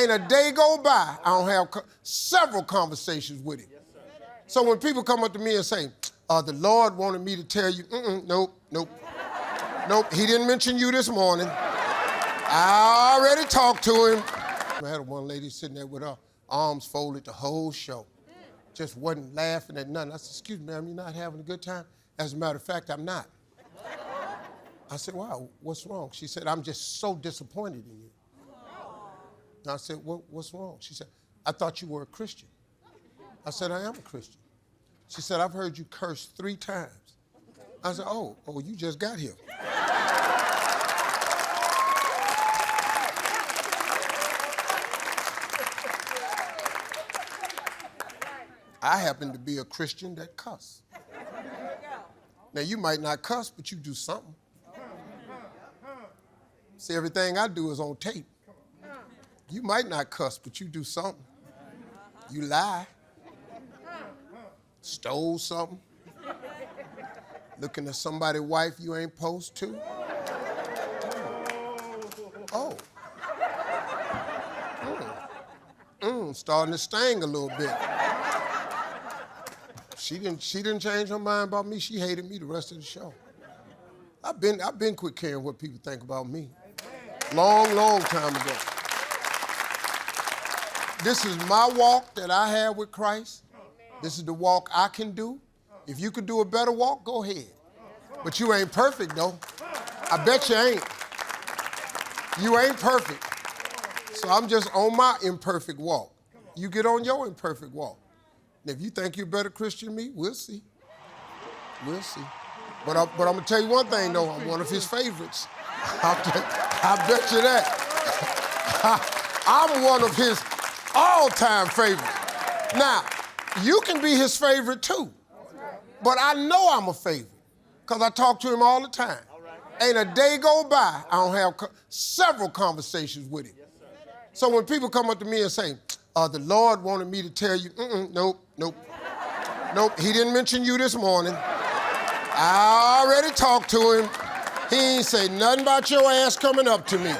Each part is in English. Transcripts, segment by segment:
Ain't a day go by I don't have several conversations with him. So when people come up to me and say, the Lord wanted me to tell you, nope. Nope, he didn't mention you this morning. I already talked to him. I had one lady sitting there with her arms folded the whole show. Just wasn't laughing at nothing. I said, excuse me, ma'am, you're not having a good time? As a matter of fact, I'm not. I said, wow, what's wrong? She said, I'm just so disappointed in you. And I said, what's wrong? She said, I thought you were a Christian. I said, I am a Christian. She said, I've heard you curse 3 times. I said, oh, you just got here. I happen to be a Christian that cuss. Now, you might not cuss, but you do something. See, everything I do is on tape. You might not cuss, but you do something. You lie. Stole something. Looking at somebody's wife you ain't supposed to. Oh. Starting to sting a little bit. She didn't change her mind about me. She hated me the rest of the show. I've been quit caring what people think about me. Long time ago. This is my walk that I have with Christ. This is the walk I can do. If you could do a better walk, go ahead. But you ain't perfect, though. I bet you ain't. You ain't perfect. So I'm just on my imperfect walk. You get on your imperfect walk. And if you think you're a better Christian than me, we'll see. We'll see. But I'm going to tell you one thing, though. I'm one of his favorites. I bet you that. I'm one of his all-time favorites. Now, you can be his favorite, too. But I know I'm a favorite because I talk to him all the time. Ain't a day go by I don't have several conversations with him. So when people come up to me and say, the Lord wanted me to tell you, nope. He didn't mention you this morning. I already talked to him. He ain't say nothing about your ass coming up to me.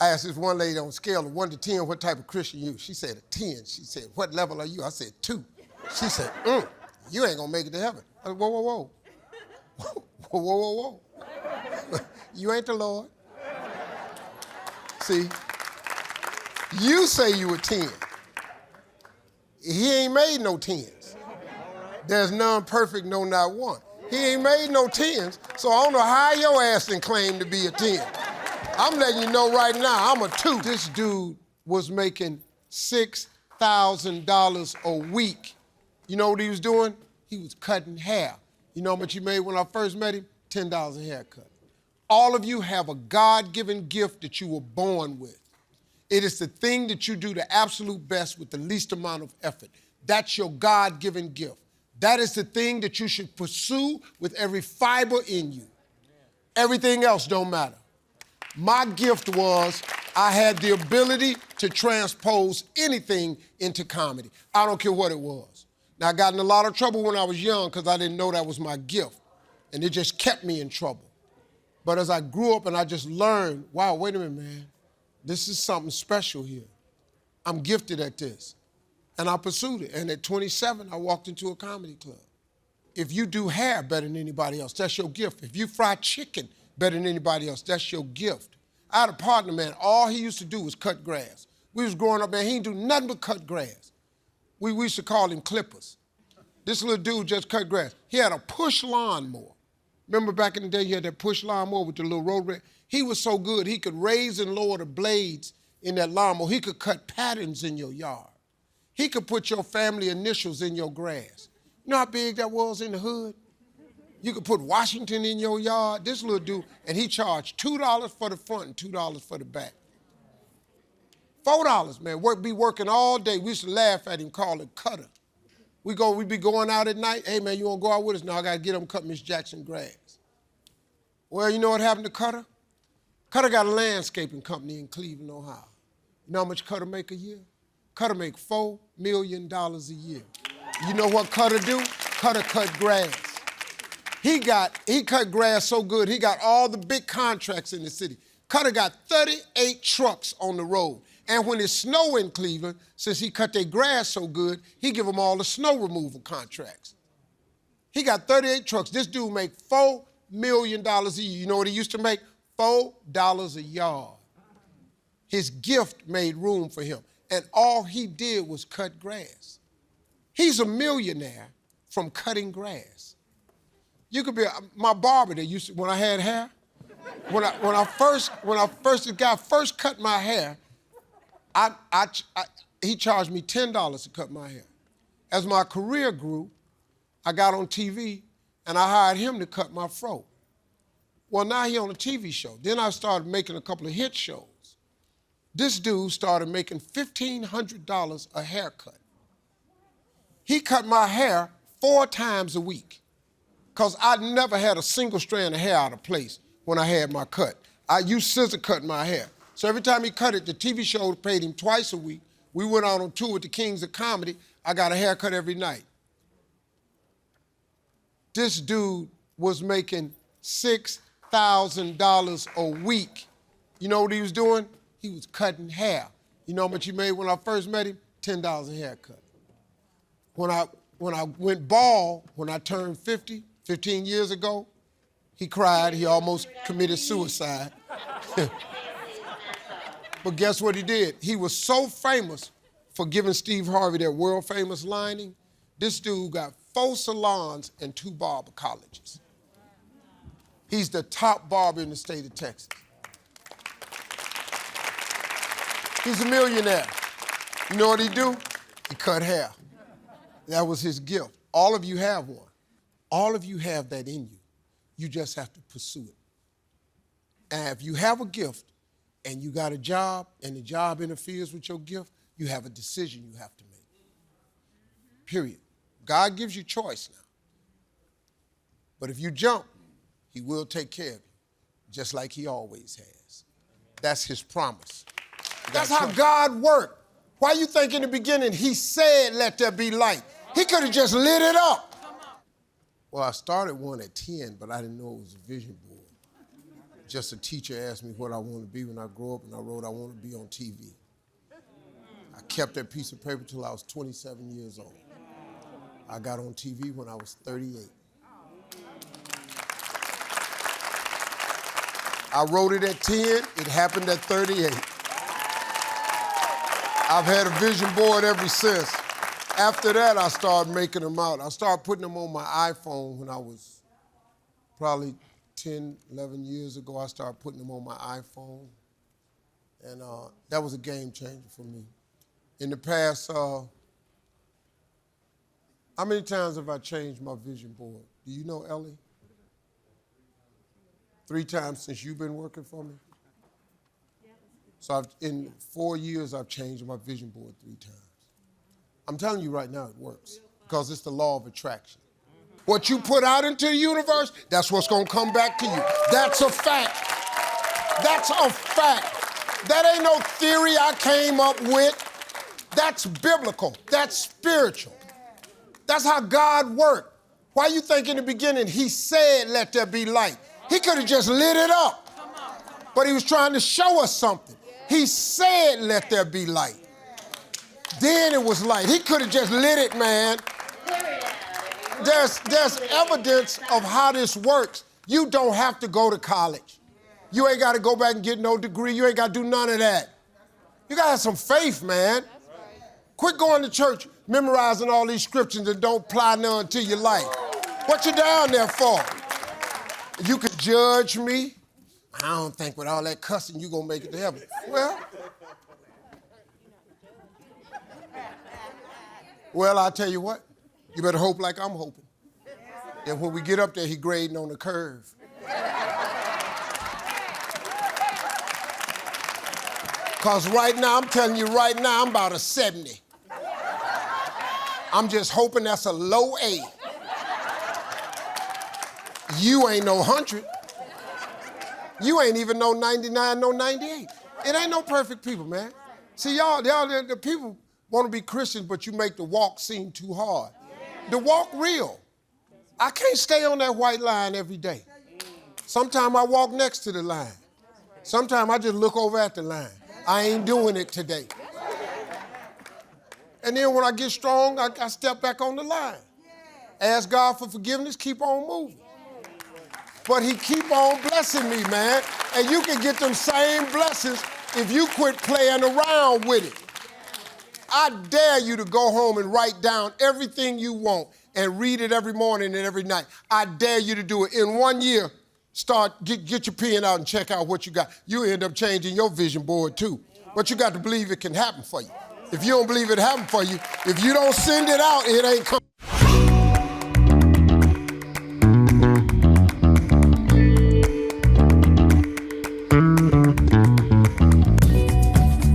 I asked this one lady on a scale of 1 to 10, what type of Christian you? She said a 10. She said, what level are you? I said 2. She said, you ain't gonna make it to heaven. I said, whoa. Whoa. You ain't the Lord. See, you say you a 10. He ain't made no 10s. There's none perfect, no, not one. He ain't made no 10s, so I don't know how your ass can claim to be a 10. I'm letting you know right now, I'm a 2. This dude was making $6,000 a week. You know what he was doing? He was cutting hair. You know how much he made when I first met him? $10 a haircut. All of you have a God-given gift that you were born with. It is the thing that you do the absolute best with the least amount of effort. That's your God-given gift. That is the thing that you should pursue with every fiber in you. Everything else don't matter. My gift was I had the ability to transpose anything into comedy. I don't care what it was. Now, I got in a lot of trouble when I was young because I didn't know that was my gift. And it just kept me in trouble. But as I grew up and I just learned, wow, wait a minute, man. This is something special here. I'm gifted at this. And I pursued it. And at 27, I walked into a comedy club. If you do hair better than anybody else, that's your gift. If you fry chicken better than anybody else, that's your gift. I had a partner, man, all he used to do was cut grass. We was growing up, man, he didn't do nothing but cut grass. We used to call him Clippers. This little dude just cut grass. He had a push lawnmower. Remember back in the day, you had that push lawnmower with the little rotary? He was so good, he could raise and lower the blades in that lawnmower. He could cut patterns in your yard. He could put your family initials in your grass. You know how big that was in the hood? You could put Washington in your yard. This little dude, and he charged $2 for the front and $2 for the back. $4, man. Be working all day. We used to laugh at him, call it Cutter. We be going out at night. Hey, man, you want to go out with us? No, I got to get him cut Miss Jackson grass. Well, you know what happened to Cutter? Cutter got a landscaping company in Cleveland, Ohio. You know how much Cutter make a year? Cutter make $4 million a year. You know what Cutter do? Cutter cut grass. He cut grass so good, he got all the big contracts in the city. Cutter got 38 trucks on the road. And when it's snow in Cleveland, since he cut their grass so good, he give them all the snow removal contracts. He got 38 trucks. This dude make $4 million a year. You know what he used to make? $4 a yard. His gift made room for him. And all he did was cut grass. He's a millionaire from cutting grass. You could be my barber that used to, when I had hair, when the guy first cut my hair, he charged me $10 to cut my hair. As my career grew, I got on TV and I hired him to cut my fro. Well, now he on a TV show. Then I started making a couple of hit shows. This dude started making $1,500 a haircut. He cut my hair 4 times a week because I never had a single strand of hair out of place when I had my cut. I used scissor cutting my hair. So every time he cut it, the TV show paid him twice a week. We went out on tour with the Kings of Comedy. I got a haircut every night. This dude was making $6,000 a week. You know what he was doing? He was cutting hair. You know how much he made when I first met him? $10 a haircut. When I went bald, when I turned 50, 15 years ago, he cried. He almost committed suicide. But guess what he did? He was so famous for giving Steve Harvey that world-famous lining. This dude got 4 salons and 2 barber colleges. He's the top barber in the state of Texas. He's a millionaire. You know what he do? He cut hair. That was his gift. All of you have one. All of you have that in you. You just have to pursue it. And if you have a gift and you got a job and the job interferes with your gift, you have a decision you have to make. Period. God gives you choice now. But if you jump, he will take care of you, just like he always has. That's his promise. That's how God worked. Why you think in the beginning he said, let there be light? He could have just lit it up. Well, I started one at 10, but I didn't know it was a vision board. Just a teacher asked me what I wanted to be when I grow up, and I wrote, I want to be on TV. I kept that piece of paper till I was 27 years old. I got on TV when I was 38. I wrote it at 10, it happened at 38. I've had a vision board ever since. After that, I started making them out. I started putting them on my iPhone when I was probably 10, 11 years ago. I started putting them on my iPhone. And that was a game changer for me. In the past, how many times have I changed my vision board? Do you know, Ellie? 3 times since you've been working for me? So in 4 years, I've changed my vision board 3 times. I'm telling you right now, it works because it's the law of attraction. What you put out into the universe, that's what's going to come back to you. That's a fact. That's a fact. That ain't no theory I came up with. That's biblical. That's spiritual. That's how God worked. Why you think in the beginning he said, let there be light? He could have just lit it up. But he was trying to show us something. He said, let there be light. Then it was light. He could have just lit it, man. There's evidence of how this works. You don't have to go to college. You ain't got to go back and get no degree. You ain't got to do none of that. You got to have some faith, man. Quit going to church, memorizing all these scriptures and don't apply none to your life. What you down there for? You could judge me. I don't think with all that cussing you're going to make it to heaven. Well, I'll tell you what. You better hope like I'm hoping. And when we get up there, he grading on the curve. Because right now, I'm telling you right now, I'm about a 70. I'm just hoping that's a low A. You ain't no 100. You ain't even no 99, no 98. It ain't no perfect people, man. See, y'all, the people want to be Christians, but you make the walk seem too hard. The walk real. I can't stay on that white line every day. Sometimes I walk next to the line. Sometimes I just look over at the line. I ain't doing it today. And then when I get strong, I step back on the line. Ask God for forgiveness, keep on moving. But he keep on blessing me, man. And you can get them same blessings if you quit playing around with it. I dare you to go home and write down everything you want and read it every morning and every night. I dare you to do it. In 1 year, get your pen out and check out what you got. You end up changing your vision board too. But you got to believe it can happen for you. If you don't believe it happen for you, if you don't send it out, it ain't coming.